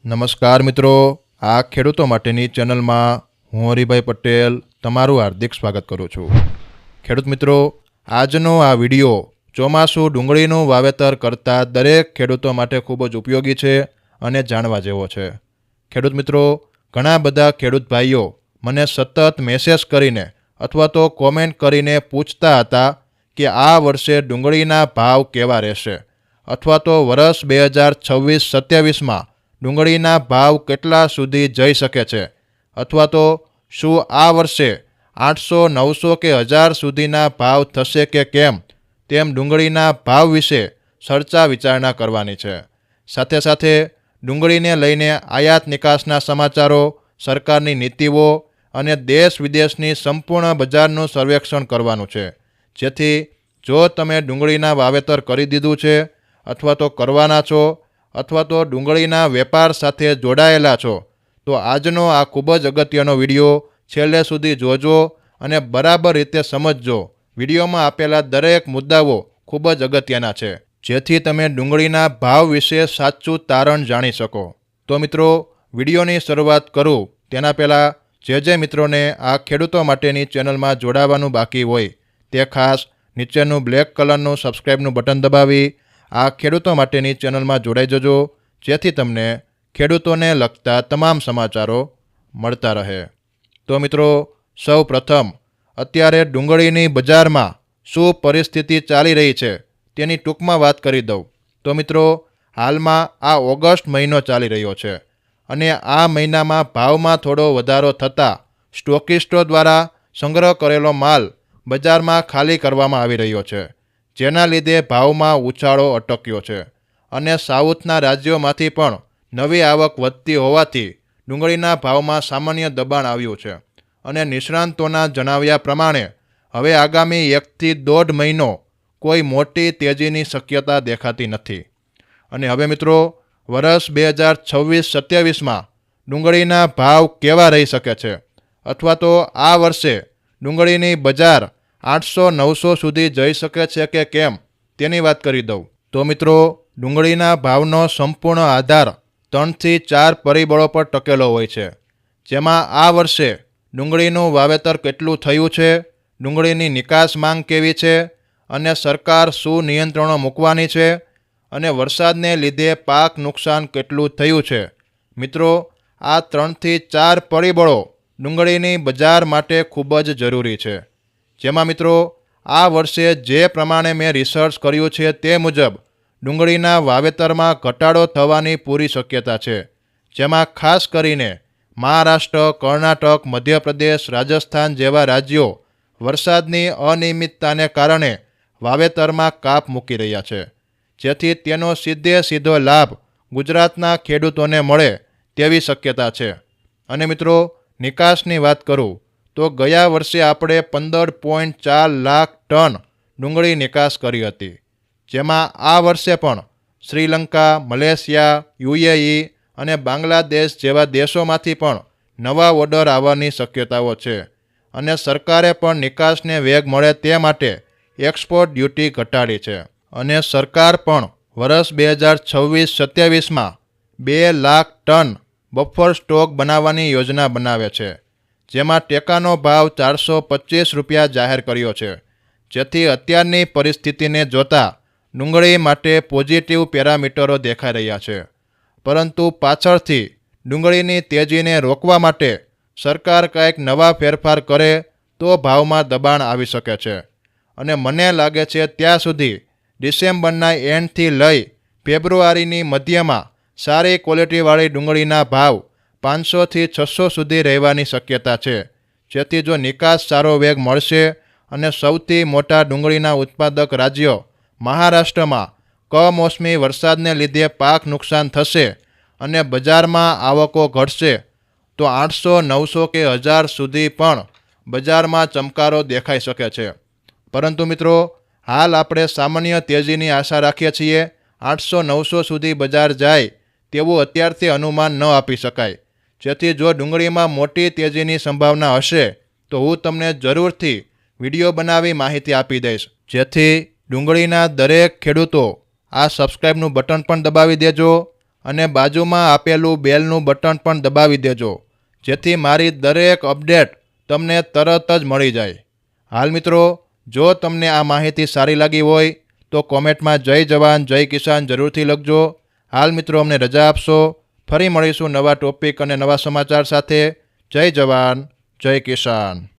નમસ્કાર મિત્રો, આ ખેડૂતો માટેની ચેનલમાં હું હરિભાઈ પટેલ તમારું હાર્દિક સ્વાગત કરું છું। ખેડૂત મિત્રો, આજનો આ વિડીયો ચોમાસું ડુંગળીનું વાવેતર કરતા દરેક ખેડૂતો માટે ખૂબ જ ઉપયોગી છે અને જાણવા જેવો છે। ખેડૂત મિત્રો, ઘણા બધા ખેડૂત ભાઈઓ મને સતત મેસેજ કરીને અથવા તો કોમેન્ટ કરીને પૂછતા હતા કે આ વર્ષે ડુંગળીના ભાવ કેવા રહેશે અથવા તો વર્ષ 2026-27માં ડુંગળીના ભાવ કેટલા સુધી જઈ શકે છે અથવા તો શું આ વર્ષે 800, 900 કે 1000 સુધીના ભાવ થશે કે કેમ, તેમ ડુંગળીના ભાવ વિશે ચર્ચા વિચારણા કરવાની છે। સાથે સાથે ડુંગળીને લઈને આયાત નિકાસના સમાચારો, સરકારની નીતિઓ અને દેશ વિદેશની સંપૂર્ણ બજારનું સર્વેક્ષણ કરવાનું છે, જેથી જો તમે ડુંગળીના વાવેતર કરી દીધું છે અથવા તો કરવાના છો અથવા તો ડુંગળીના વેપાર સાથે જોડાયેલા છો તો આજનો આ ખૂબ જ અગત્યનો વિડીયો છેલ્લે સુધી જોજો અને બરાબર રીતે સમજજો। વિડીયોમાં આપેલા દરેક મુદ્દાઓ ખૂબ જ અગત્યના છે, જેથી તમે ડુંગળીના ભાવ વિશે સાચું તારણ જાણી શકો। તો મિત્રો, વિડીયોની શરૂઆત કરું તેના પહેલાં જે મિત્રોને આ ખેડૂતો માટેની ચેનલમાં જોડાવાનું બાકી હોય તે ખાસ નીચેનું બ્લેક કલરનું સબસ્ક્રાઈબનું બટન દબાવી આ ખેડૂતો માટેની ચેનલમાં જોડાઈ જજો, જેથી તમને ખેડૂતોને લગતા તમામ સમાચારો મળતા રહે। તો મિત્રો, સૌ પ્રથમ અત્યારે ડુંગળીની બજારમાં શું પરિસ્થિતિ ચાલી રહી છે તેની ટૂંકમાં વાત કરી દઉં તો મિત્રો, હાલમાં આ ઓગસ્ટ મહિનો ચાલી રહ્યો છે અને આ મહિનામાં ભાવમાં થોડો વધારો થતાં સ્ટોકિસ્ટો દ્વારા સંગ્રહ કરેલો માલ બજારમાં ખાલી કરવામાં આવી રહ્યો છે, જેના લીધે ભાવમાં ઉછાળો અટક્યો છે અને સાઉથના રાજ્યોમાંથી પણ નવી આવક વધતી હોવાથી ડુંગળીના ભાવમાં સામાન્ય દબાણ આવ્યું છે અને નિષ્ણાંતોના જણાવ્યા પ્રમાણે હવે આગામી 1 થી 1.5 મહિનો કોઈ મોટી તેજીની શક્યતા દેખાતી નથી। અને હવે મિત્રો, વર્ષ 2026-27માં ડુંગળીના ભાવ કેવા રહી શકે છે અથવા તો આ વર્ષે ડુંગળીની બજાર 800-900 સુધી જઈ શકે છે કે કેમ તેની વાત કરી દઉં તો મિત્રો, ડુંગળીના ભાવનો સંપૂર્ણ આધાર 3 થી 4 પરિબળો પર ટકેલો હોય છે, જેમાં આ વર્ષે ડુંગળીનું વાવેતર કેટલું થયું છે, ડુંગળીની નિકાસ માંગ કેવી છે અને સરકાર શું નિયંત્રણો મૂકવાની છે અને વરસાદને લીધે પાક નુકસાન કેટલું થયું છે। મિત્રો, આ 3 થી 4 પરિબળો ડુંગળીની બજાર માટે ખૂબ જ જરૂરી છે, જેમાં મિત્રો આ વર્ષે જે પ્રમાણે મેં રિસર્ચ કર્યું છે તે મુજબ ડુંગળીના વાવેતરમાં ઘટાડો થવાની પૂરી શક્યતા છે, જેમાં ખાસ કરીને મહારાષ્ટ્ર, કર્ણાટક, મધ્યપ્રદેશ, રાજસ્થાન જેવા રાજ્યો વરસાદની અનિયમિતતાને કારણે વાવેતરમાં કાપ મૂકી રહ્યા છે, જેથી તેનો સીધો લાભ ગુજરાતના ખેડૂતોને મળે તેવી શક્યતા છે। અને મિત્રો, નિકાસની વાત કરું તો ગયા વર્ષે આપણે 15.4 લાખ ટન ડુંગળી નિકાસ કરી હતી, જેમાં આ વર્ષે પણ શ્રીલંકા, મલેશિયા, UAE અને બાંગ્લાદેશ જેવા દેશોમાંથી પણ નવા ઓર્ડર આવવાની શક્યતાઓ છે અને સરકારે પણ નિકાસને વેગ મળે તે માટે એક્સપોર્ટ ડ્યુટી ઘટાડી છે અને સરકાર પણ વર્ષ 2026-27માં 2 લાખ ટન બફર સ્ટોક બનાવવાની યોજના બનાવે છે, જેમાં ટેકાનો ભાવ 425 રૂપિયા જાહેર કર્યો છે, જેથી અત્યારની પરિસ્થિતિને જોતા ડુંગળી માટે પોઝિટિવ પેરામીટરો દેખાઈ રહ્યા છે। પરંતુ પાછળથી ડુંગળીની તેજીને રોકવા માટે સરકાર કંઈક નવા ફેરફાર કરે તો ભાવમાં દબાણ આવી શકે છે અને મને લાગે છે ત્યાં સુધી ડિસેમ્બરના એન્ડથી લઈ ફેબ્રુઆરીની મધ્યમાં સારી ક્વોલિટીવાળી ડુંગળીના ભાવ 500 થી 600 સુધી રહેવાની શક્યતા છે, જેથી જો નિકાસ સારો વેગ મળશે અને સૌથી મોટા ડુંગળીના ઉત્પાદક રાજ્યો મહારાષ્ટ્રમાં કમોસમી વરસાદને લીધે પાક નુકસાન થશે અને બજારમાં આવકો ઘટશે તો 800, 900 કે 1000 સુધી પણ બજારમાં ચમકારો દેખાઈ શકે છે। પરંતુ મિત્રો, હાલ આપણે સામાન્ય તેજીની આશા રાખીએ છીએ। 800-900 સુધી બજાર જાય તેવું અત્યારથી અનુમાન ન આપી શકાય, જેથી જો ડુંગળીમાં મોટી તેજીની સંભાવના હશે તો હું તમને જરૂરથી વિડીયો બનાવી માહિતી આપી દઈશ, જેથી ડુંગળીના દરેક ખેડૂતો આ સબસ્ક્રાઈબનું બટન પણ દબાવી દેજો અને બાજુમાં આપેલું બેલનું બટન પણ દબાવી દેજો, જેથી મારી દરેક અપડેટ તમને તરત જ મળી જાય. હાલ મિત્રો, જો તમને આ માહિતી સારી લાગી હોય તો કોમેન્ટમાં જય જવાન જય કિસાન જરૂરથી લખજો. હાલ મિત્રો, અમને રજા આપશો. ફરી મળીશું નવા ટોપિક અને નવા સમાચાર સાથે. જય જવાન જય કિસાન.